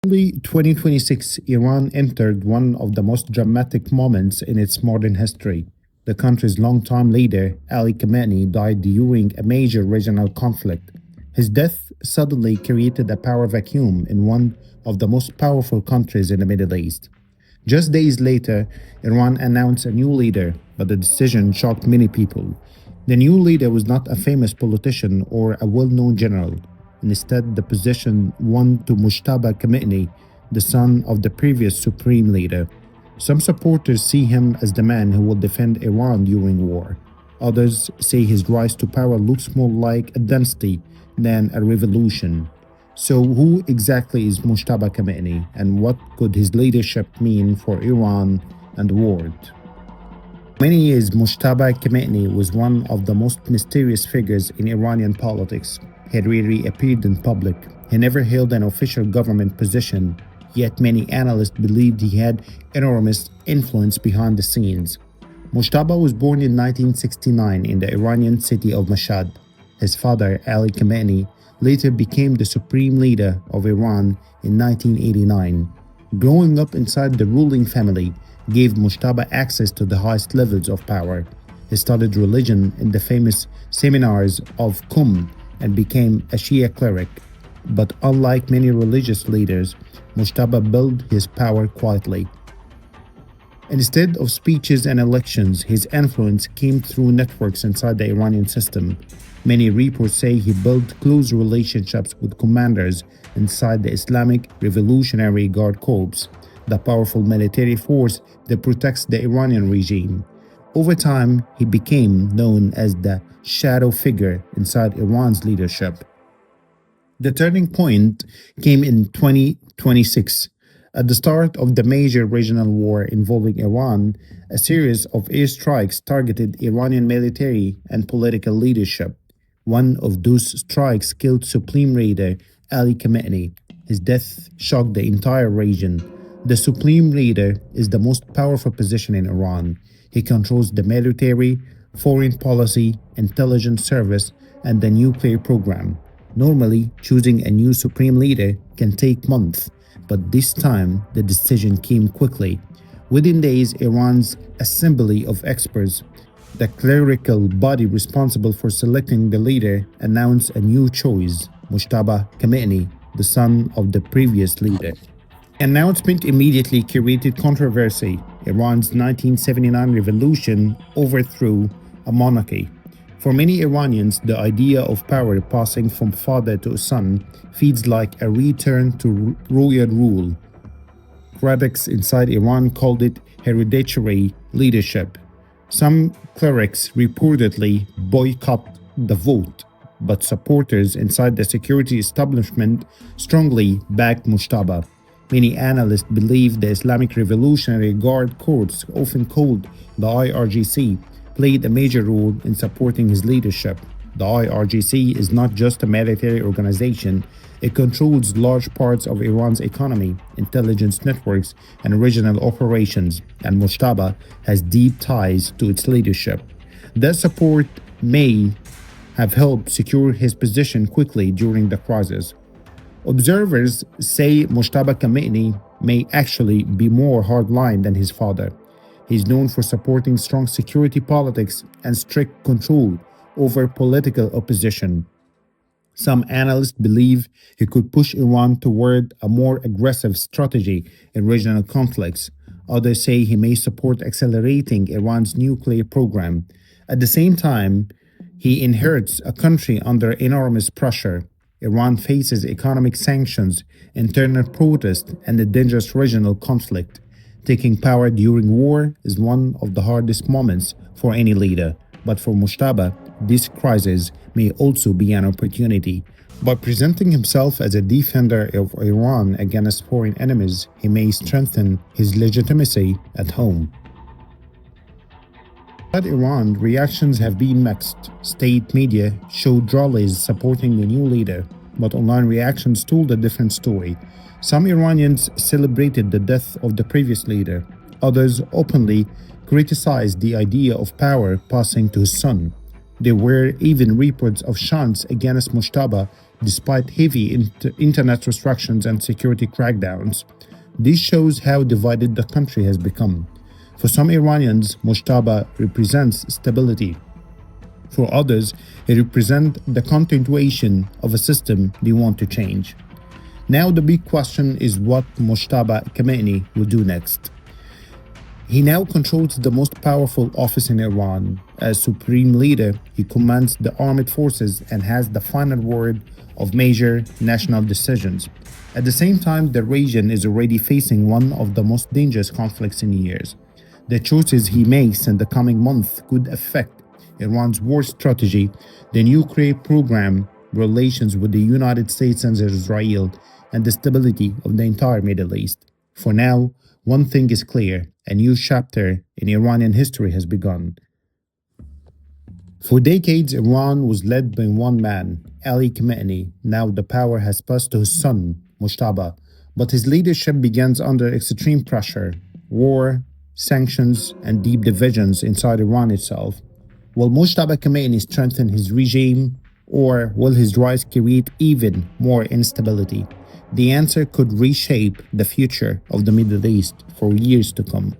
Early 2026, Iran entered one of the most dramatic moments in its modern history. The country's longtime leader, Ali Khamenei, died during a major regional conflict. His death suddenly created a power vacuum in one of the most powerful countries in the Middle East. Just days later, Iran announced a new leader, but the decision shocked many people. The new leader was not a famous politician or a well known general. Instead, the position went to Mojtaba Khamenei, the son of the previous supreme leader. Some supporters see him as the man who will defend Iran during war. Others say his rise to power looks more like a dynasty than a revolution. So, who exactly is Mojtaba Khamenei, and what could his leadership mean for Iran and the world? For many years, Mojtaba Khamenei was one of the most mysterious figures in Iranian politics. He rarely appeared in public. He never held an official government position, yet many analysts believed he had enormous influence behind the scenes. Mojtaba was born in 1969 in the Iranian city of Mashhad. His father, Ali Khamenei, later became the supreme leader of Iran in 1989. Growing up inside the ruling family gave Mojtaba access to the highest levels of power. He studied religion in the famous seminars of Qum and became a Shia cleric. But unlike many religious leaders, Mojtaba built his power quietly. Instead of speeches and elections, his influence came through networks inside the Iranian system. Many reports say he built close relationships with commanders inside the Islamic Revolutionary Guard Corps, the powerful military force that protects the Iranian regime. Over time, he became known as the shadow figure inside Iran's leadership. The turning point came in 2026. At the start of the major regional war involving Iran, a series of airstrikes targeted Iranian military and political leadership. One of those strikes killed Supreme Leader Ali Khamenei. His death shocked the entire region. The Supreme Leader is the most powerful position in Iran. He controls the military, foreign policy, intelligence service, and the nuclear program. Normally, choosing a new supreme leader can take months, but this time the decision came quickly. Within days, Iran's Assembly of Experts, the clerical body responsible for selecting the leader, announced a new choice, Mojtaba Khamenei, the son of the previous leader. The announcement immediately created controversy. Iran's 1979 revolution overthrew a monarchy. For many Iranians, the idea of power passing from father to son feels like a return to royal rule. Critics inside Iran called it hereditary leadership. Some clerics reportedly boycotted the vote, but supporters inside the security establishment strongly backed Mojtaba. Many analysts believe the Islamic Revolutionary Guard Corps, often called the IRGC, played a major role in supporting his leadership. The IRGC is not just a military organization, it controls large parts of Iran's economy, intelligence networks, and regional operations, and Mojtaba has deep ties to its leadership. That support may have helped secure his position quickly during the crisis. Observers say Mojtaba Khamenei may actually be more hardline than his father. He's known for supporting strong security politics and strict control over political opposition. Some analysts believe he could push Iran toward a more aggressive strategy in regional conflicts. Others say he may support accelerating Iran's nuclear program. At the same time, he inherits a country under enormous pressure. Iran faces economic sanctions, internal protest, and a dangerous regional conflict. Taking power during war is one of the hardest moments for any leader, but for Mojtaba, this crisis may also be an opportunity. By presenting himself as a defender of Iran against foreign enemies, he may strengthen his legitimacy at home. Inside Iran, reactions have been mixed. State media showed rallies supporting the new leader, but online reactions told a different story. Some Iranians celebrated the death of the previous leader. Others openly criticized the idea of power passing to his son. There were even reports of chants against Mojtaba despite heavy internet restrictions and security crackdowns. This shows how divided the country has become. For some Iranians, Mojtaba represents stability. For others, it represents the continuation of a system they want to change. Now the big question is what Mojtaba Khamenei will do next. He now controls the most powerful office in Iran. As supreme leader, he commands the armed forces and has the final word of major national decisions. At the same time, the region is already facing one of the most dangerous conflicts in years. The choices he makes in the coming months could affect Iran's war strategy, the nuclear program, relations with the United States and Israel, and the stability of the entire Middle East. For now, one thing is clear: a new chapter in Iranian history has begun. For decades, Iran was led by one man, Ali Khamenei. Now the power has passed to his son, Mojtaba, but his leadership begins under extreme pressure: war, sanctions, and deep divisions inside Iran itself. Will Mojtaba Khamenei strengthen his regime, or will his rise create even more instability? The answer could reshape the future of the Middle East for years to come.